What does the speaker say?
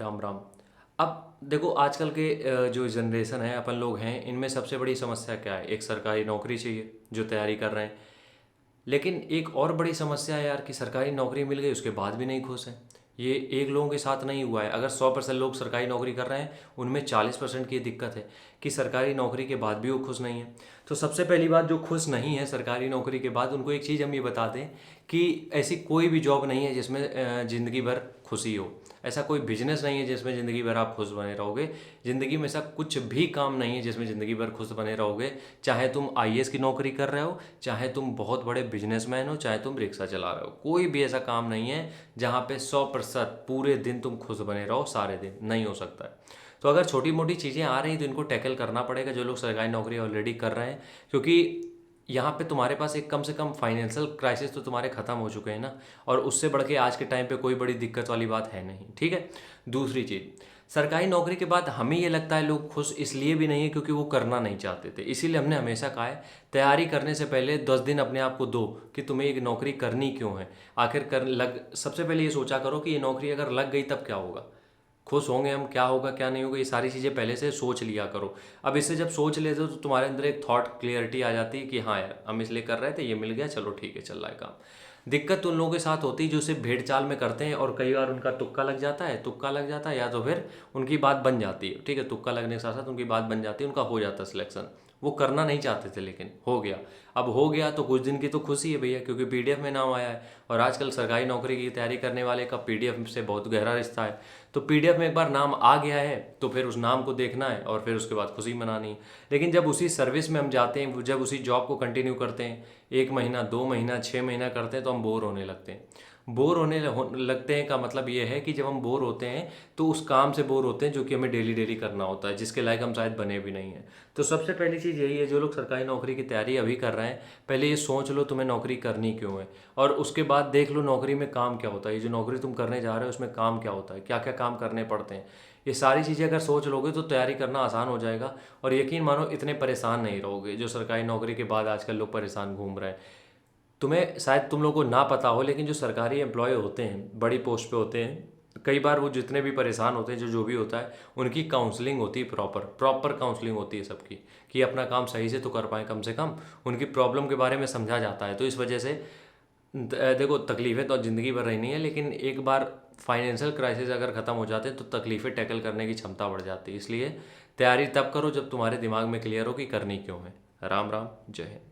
राम राम। अब देखो आजकल के जो जनरेशन है अपन लोग हैं इनमें सबसे बड़ी समस्या क्या है? एक सरकारी नौकरी चाहिए जो तैयारी कर रहे हैं। लेकिन एक और बड़ी समस्या है यार कि सरकारी नौकरी मिल गई उसके बाद भी नहीं खुश हैं। ये एक लोगों के साथ नहीं हुआ है। अगर 100% लोग सरकारी नौकरी कर रहे हैं उनमें 40% की दिक्कत है कि सरकारी नौकरी के बाद भी वो खुश नहीं है। तो सबसे पहली बात, जो खुश नहीं है सरकारी नौकरी के बाद उनको एक चीज़ हम ये बता दें कि ऐसी कोई भी जॉब नहीं है जिसमें ज़िंदगी भर खुशी हो। ऐसा कोई बिजनेस नहीं है जिसमें ज़िंदगी भर आप खुश बने रहोगे। ज़िंदगी में ऐसा कुछ भी काम नहीं है जिसमें ज़िंदगी भर खुश बने रहोगे। चाहे तुम आईएएस की नौकरी कर रहे हो, चाहे तुम बहुत बड़े बिजनेसमैन हो, चाहे तुम रिक्शा चला रहे हो, कोई भी ऐसा काम नहीं है जहाँ पे 100% पूरे दिन तुम खुश बने रहो। सारे दिन नहीं हो सकता है। तो अगर छोटी मोटी चीज़ें आ रही हैं तो इनको टैकल करना पड़ेगा जो लोग सरकारी नौकरी ऑलरेडी कर रहे हैं, क्योंकि यहाँ पे तुम्हारे पास एक कम से कम फाइनेंशियल क्राइसिस तो तुम्हारे ख़त्म हो चुके हैं ना। और उससे बढ़ के आज के टाइम पे कोई बड़ी दिक्कत वाली बात है नहीं, ठीक है। दूसरी चीज़, सरकारी नौकरी के बाद हमें ये लगता है लोग खुश इसलिए भी नहीं है क्योंकि वो करना नहीं चाहते थे। इसीलिए हमने हमेशा कहा है तैयारी करने से पहले 10 दिन अपने आप को दो कि तुम्हें एक नौकरी करनी क्यों है। आखिर कर लग सबसे पहले ये सोचा करो कि ये नौकरी अगर लग गई तब क्या होगा, खुश होंगे हम, क्या होगा क्या नहीं होगा, ये सारी चीज़ें पहले से सोच लिया करो। अब इससे जब सोच लेते हो तो तुम्हारे अंदर एक थॉट क्लियरिटी आ जाती है कि हाँ यार हम इसलिए कर रहे थे, ये मिल गया, चलो ठीक है चल रहा है काम। दिक्कत उन लोगों के साथ होती है जो सिर्फ भेड़ चाल में करते हैं और कई बार उनका तुक्का लग जाता है, तुक्का लग जाता है या तो फिर उनकी बात बन जाती है, ठीक है, तुक्का लगने के साथ साथ उनकी बात बन जाती है, उनका हो जाता है सिलेक्शन। वो करना नहीं चाहते थे लेकिन हो गया। अब हो गया तो कुछ दिन की तो खुशी है भैया, क्योंकि पीडीएफ में नाम आया है। और आजकल सरकारी नौकरी की तैयारी करने वाले का पीडीएफ से बहुत गहरा रिश्ता है। तो पीडीएफ में एक बार नाम आ गया है तो फिर उस नाम को देखना है और फिर उसके बाद खुशी मनानी है। लेकिन जब उसी सर्विस में हम जाते हैं, जब उसी जॉब को कंटिन्यू करते हैं, 1 महीना 2 महीना 6 महीना करते हैं तो हम बोर होने लगते हैं। बोर लगते हैं का मतलब ये है कि जब हम बोर होते हैं तो उस काम से बोर होते हैं जो कि हमें डेली डेली करना होता है, जिसके लायक हम शायद बने भी नहीं हैं। तो सबसे पहली चीज़ यही है, जो लोग सरकारी नौकरी की तैयारी अभी कर रहे हैं, पहले ये सोच लो तुम्हें नौकरी करनी क्यों है। और उसके बाद देख लो नौकरी में काम क्या होता है। ये जो नौकरी तुम करने जा रहे हो उसमें काम क्या होता है, क्या क्या काम करने पड़ते हैं। ये सारी चीज़ें अगर सोच लोगे तो तैयारी करना आसान हो जाएगा। और यकीन मानो इतने परेशान नहीं रहोगे जो सरकारी नौकरी के बाद आजकल लोग परेशान घूम रहे हैं। तुम्हें शायद तुम लोगों को ना पता हो लेकिन जो सरकारी एम्प्लॉय होते हैं, बड़ी पोस्ट पे होते हैं, कई बार वो जितने भी परेशान होते हैं, जो भी होता है, उनकी काउंसलिंग होती है, प्रॉपर प्रॉपर काउंसलिंग होती है सबकी, कि अपना काम सही से तो कर पाएँ, कम से कम उनकी प्रॉब्लम के बारे में समझा जाता है। तो इस वजह से देखो तकलीफ़ें तो ज़िंदगी भर रहनी है, लेकिन एक बार फाइनेंशियल क्राइसिस अगर ख़त्म हो जाते हैं तो तकलीफ़ें टैकल करने की क्षमता बढ़ जाती है। इसलिए तैयारी तब करो जब तुम्हारे दिमाग में क्लियर हो कि करनी क्यों है। राम राम, जय हिंद।